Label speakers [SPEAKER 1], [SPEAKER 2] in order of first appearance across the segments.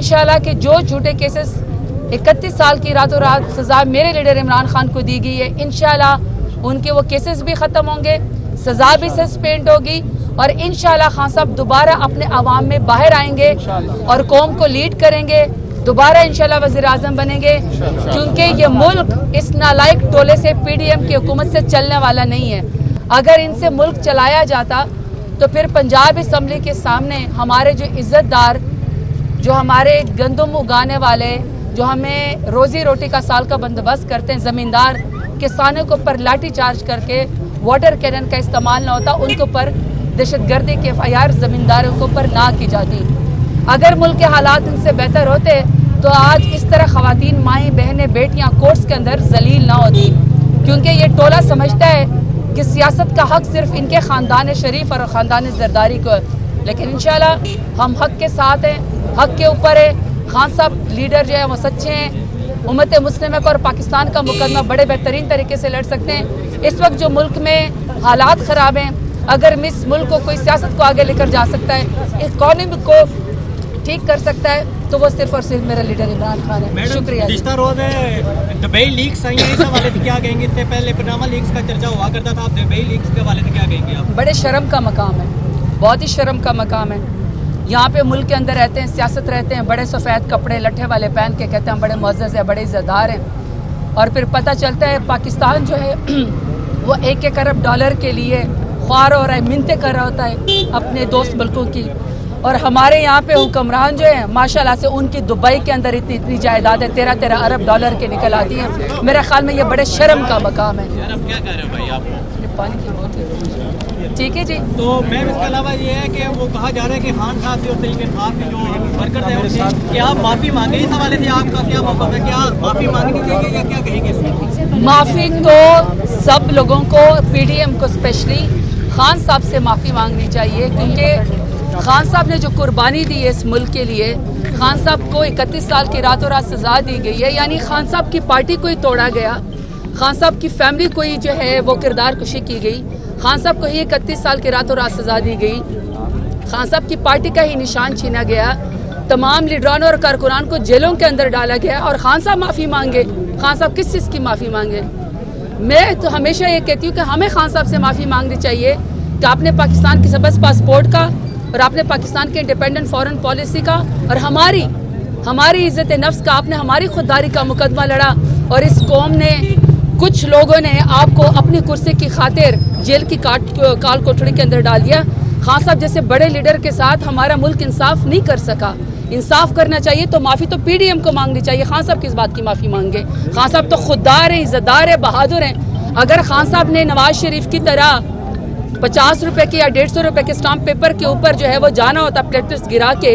[SPEAKER 1] इंशाल्लाह कि जो झूठे केसेस 31 साल की रातों रात सज़ा मेरे लीडर इमरान खान को दी गई है, इंशाल्लाह उनके वो केसेस भी ख़त्म होंगे, सज़ा भी सस्पेंड होगी और इंशाल्लाह खान साहब दोबारा अपने अवाम में बाहर आएंगे और कौम को लीड करेंगे, दोबारा इंशाल्लाह वज़ीर आज़म बनेंगे, क्योंकि ये मुल्क इस नालायक टोले से PDM की हुकूमत से चलने वाला नहीं है। अगर इनसे मुल्क चलाया जाता तो फिर पंजाब असम्बली के सामने हमारे जो इज़्ज़तदार, जो हमारे गंदम उगाने वाले, जो हमें रोज़ी रोटी का साल का बंदोबस्त करते हैं, ज़मींदार किसानों के ऊपर लाठी चार्ज करके वाटर कैनन का इस्तेमाल ना होता, उनके ऊपर दहशतगर्दी के FIR ज़मींदारों के ऊपर ना की जाती। अगर मुल्क के हालात इनसे बेहतर होते तो आज इस तरह ख़वातीन, माएँ, बहनें, बेटियाँ कोर्ट्स के अंदर जलील ना होती, क्योंकि ये टोला समझता है कि सियासत का हक सिर्फ इनके ख़ानदान शरीफ और ख़ानदान ज़रदारी को है। लेकिन इंशाल्लाह हम हक के साथ हैं, हक के ऊपर है। खान साहब लीडर जो है वो सच्चे हैं, उम्मत मुस्लिम और पाकिस्तान का मुकदमा बड़े बेहतरीन तरीके से लड़ सकते हैं। इस वक्त जो मुल्क में हालात ख़राब हैं, अगर मिस मुल्क को कोई सियासत को आगे लेकर जा सकता है, इकॉनमी को ठीक कर सकता है, तो वो सिर्फ और सिर्फ मेरा लीडर इमरान खान है। शुक्रिया।
[SPEAKER 2] गुज़िश्ता रोज़ दुबई लीक्स आई हैं, इस हवाले से क्या कहेंगे? इससे पहले पनामा लीक्स का चर्चा हुआ करता था, आप दुबई लीक्स के हवाले से क्या कहेंगे आप?
[SPEAKER 1] बड़े शर्म का मकाम है, बहुत ही शर्म का मकाम है। यहाँ पे मुल्क के अंदर रहते हैं, सियासत रहते हैं, बड़े सफ़ेद कपड़े लट्ठे वाले पहन के कहते हैं हम बड़े मुअज़्ज़ज़ हैं, बड़े इज़्ज़तदार हैं, और फिर पता चलता है पाकिस्तान जो है वो $1 अरब के लिए ख्वार हो रहा है, मिन्नतें कर रहा होता है अपने दोस्त मुल्कों की। और हमारे यहाँ पे हुक्मरान जो है माशाल्लाह से उनकी दुबई के अंदर इतनी जायदाद है, 13 अरब डॉलर के निकल आती हैं। मेरे ख्याल में ये बड़े शर्म का मकाम है।
[SPEAKER 2] क्या कह रहे हो भाई आप?
[SPEAKER 1] पानी की बोतल। ठीक है जी।
[SPEAKER 2] तो मैम इसके अलावा ये है कि वो कहा जा रहा है कि खान साहब और तरीके खान के जो वर्कर्स हैं उनसे क्या माफ़ी मांगे? इस हवाले से आपका क्या मौक़िफ़ है? क्या माफ़ी मांगनी चाहिए या क्या कहेंगे इसमें?
[SPEAKER 1] माफ़ी तो सब लोगों को, PDM को स्पेशली खान साहब से माफ़ी मांगनी चाहिए, क्योंकि खान साहब ने जो कुर्बानी दी है इस मुल्क के लिए, खान साहब को 31 साल की रातों रात सज़ा दी गई है, यानी खान साहब की पार्टी को ही तोड़ा गया, खान साहब की फैमिली को ही जो है वो किरदार कुशी की गई, खान साहब को ही 31 साल की रातों रात सज़ा दी गई, खान साहब की पार्टी का ही निशान छीना गया, तमाम लीडरान और कारकुनान को जेलों के अंदर डाला गया, और खान साहब माफ़ी मांगे। खान साहब किस चीज़ की माफ़ी मांगे? मैं तो हमेशा ये कहती हूँ कि हमें खान साहब से माफ़ी मांगनी चाहिए कि आपने पाकिस्तान के सबस पासपोर्ट का और आपने पाकिस्तान के इंडिपेंडेंट फॉरेन पॉलिसी का और हमारी इज़्ज़त नफ्स का, आपने हमारी खुददारी का मुकदमा लड़ा, और इस कौम ने, कुछ लोगों ने आपको अपनी कुर्सी की खातिर जेल की काल कोठड़ी के अंदर डाल दिया। खान साहब जैसे बड़े लीडर के साथ हमारा मुल्क इंसाफ नहीं कर सका। इंसाफ करना चाहिए तो माफ़ी तो PDM को मांगनी चाहिए। खान साहब किस बात की माफ़ी मांगे? खान साहब तो खुददार हैं, इज़्ज़तदार हैं, बहादुर हैं। अगर खान साहब ने नवाज शरीफ की तरह 50 रुपए के या 150 रुपए के स्टाम्प पेपर के ऊपर जो है वो जाना होता, प्लेटलेट्स गिरा के,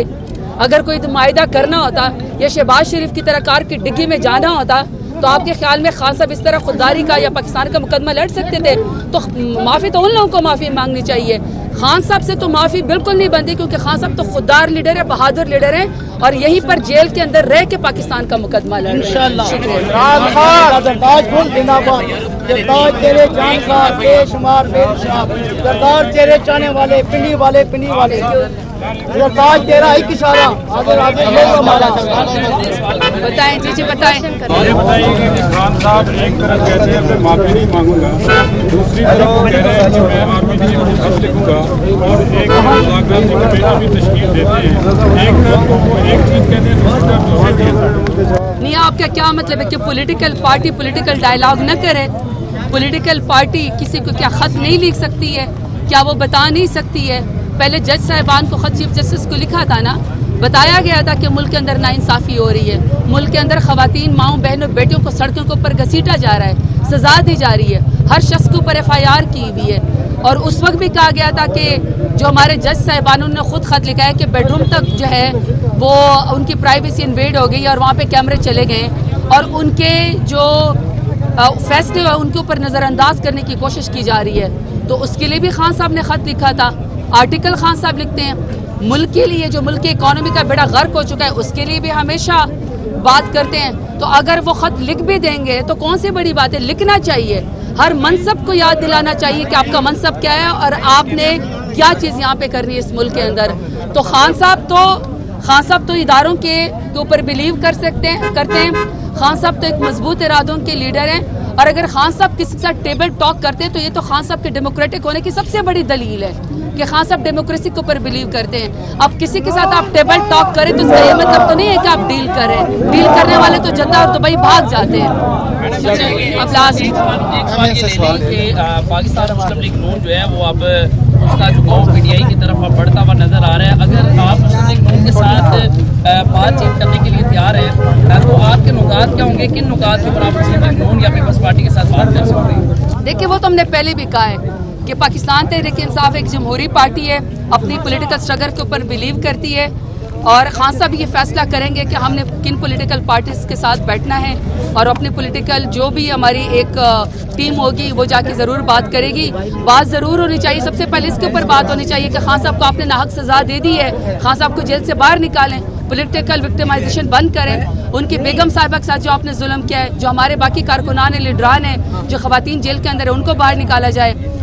[SPEAKER 1] अगर कोई मायदा करना होता, या शहबाज शरीफ की तरह कार की डिग्गी में जाना होता, तो आपके ख्याल में खान साहब इस तरह खुददारी का या पाकिस्तान का मुकदमा लड़ सकते थे? तो माफ़ी तो उन लोगों को माफ़ी मांगनी चाहिए, खान साहब से तो माफ़ी बिल्कुल नहीं बनती, क्योंकि खान साहब तो खुददार लीडर है, बहादुर लीडर हैं, और यहीं पर जेल के अंदर रह के पाकिस्तान का मुकदमा लड़ रहे हैं।
[SPEAKER 3] तेरे चाहने वाले पिंडी वाले तेरा एक इशारा
[SPEAKER 1] बताएं जी बताएं।
[SPEAKER 4] ये बताइए कि खान साहब एक तरफ कहते हैं मैं माफ़ी नहीं मांगूंगा, दूसरी तरफ कह रहे हैं कि मैं आर्मी की खत लिखूंगा, और एक मुलाकात की कमेटी भी तश्कील देते हैं। एक तरफ तो वो एक चीज़ कहते हैं, दूसरी तरफ दूसरी चीज़।
[SPEAKER 1] नहीं, आपका क्या मतलब है कि पॉलिटिकल पार्टी पॉलिटिकल डायलॉग न करे? पॉलिटिकल पार्टी किसी को क्या खत नहीं लिख सकती है? क्या वो बता नहीं सकती है? पहले जज साहिबान को खत चीफ जस्टिस को लिखा था ना, बताया गया था कि मुल्क के अंदर नाइंसाफ़ी हो रही है, मुल्क के अंदर ख़वातीन, माओं, बहनों, बेटियों को सड़कों के ऊपर घसीटा जा रहा है, सज़ा दी जा रही है, हर शख्स के ऊपर FIR की हुई है। और उस वक्त भी कहा गया था कि जो हमारे जज साहिबानों ने खुद खत लिखा है कि बेडरूम तक जो है वो उनकी प्राइवेसी इन्वेड हो गई और वहाँ पे कैमरे चले गए, और उनके जो फैसले हैं उनके ऊपर नज़रअंदाज करने की कोशिश की जा रही है। तो उसके लिए भी खान साहब ने खत लिखा था। आर्टिकल खान साहब लिखते हैं मुल्क के लिए, जो मुल्क की इकॉनमी का बेड़ा गर्क हो चुका है, उसके लिए भी हमेशा बात करते हैं। तो अगर वो खत लिख भी देंगे तो कौन सी बड़ी बात है? लिखना चाहिए। हर मनसब को याद दिलाना चाहिए कि आपका मनसब क्या है और आपने क्या चीज़ यहाँ पे करनी है इस मुल्क के अंदर। तो खान खान साहब तो इदारों के ऊपर बिलीव करते हैं। खान साहब तो एक मजबूत इरादों के लीडर हैं, और अगर खान साहब किसी के साथ टेबल टॉक करते हैं तो ये तो खान साहब के डेमोक्रेटिक होने की सबसे बड़ी दलील है कि खान साहब डेमोक्रेसी के ऊपर बिलीव करते हैं। अब किसी के साथ आप टेबल टॉक करें तो इसका ये मतलब तो नहीं है कि आप डील करें। डील करने वाले तो जद्दा और दुबई भाग जाते हैं। अब लास्ट
[SPEAKER 5] एक सवाल ये ले लें कि पाकिस्तान मुस्लिम लीग नून जो है वो अब उसका झुकाव पीटीआई की तरफ अब बढ़ता हुआ नजर आ रहा है। अगर आप मुस्लिम लीग नून के साथ बातचीत करने के लिए तैयार हैं तो आपके नुकात क्या होंगे, किन नुकात के ऊपर आप मुस्लिम लीग नून या पीपल्स पार्टी के साथ बात कर सकते हैं?
[SPEAKER 1] देखिए, वो तो हमने पहले भी कहा है कि पाकिस्तान तहरीक इंसाफ एक जमहूरी पार्टी है, अपनी पॉलिटिकल स्ट्रगल के ऊपर बिलीव करती है, और खान साहब ये फैसला करेंगे कि हमने किन पॉलिटिकल पार्टीज के साथ बैठना है, और अपनी पॉलिटिकल जो भी हमारी एक टीम होगी वो जाके ज़रूर बात करेगी। बात ज़रूर होनी चाहिए, सबसे पहले इसके ऊपर बात होनी चाहिए कि खान साहब को आपने नाहक सज़ा दे दी है, खान साहब को जेल से बाहर निकालें, पॉलिटिकल विक्टिमाइजेशन बंद करें, उनकी बेगम साहिबा के साथ जो आपने जुल्म किया है, जो हमारे बाकी कारकुनान लीडरान हैं, जो ख़वातीन जेल के अंदर है, उनको बाहर निकाला जाए।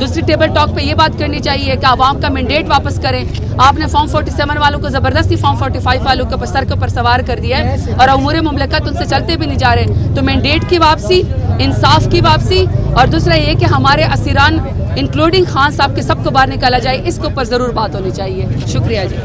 [SPEAKER 1] दूसरी टेबल टॉक पे ये बात करनी चाहिए कि आवाम का मैंडेट वापस करें। आपने फॉर्म 47 वालों को ज़बरदस्ती फॉर्म 45 वालों के सर के ऊपर सवार कर दिया है, और उमूर मुमलकत उनसे चलते भी नहीं जा रहे। तो मैंडेट की वापसी, इंसाफ की वापसी, और दूसरा ये कि हमारे असीरान इंक्लूडिंग खान साहब के सबको बाहर निकाला जाए, इसके ऊपर ज़रूर बात होनी चाहिए। शुक्रिया जी।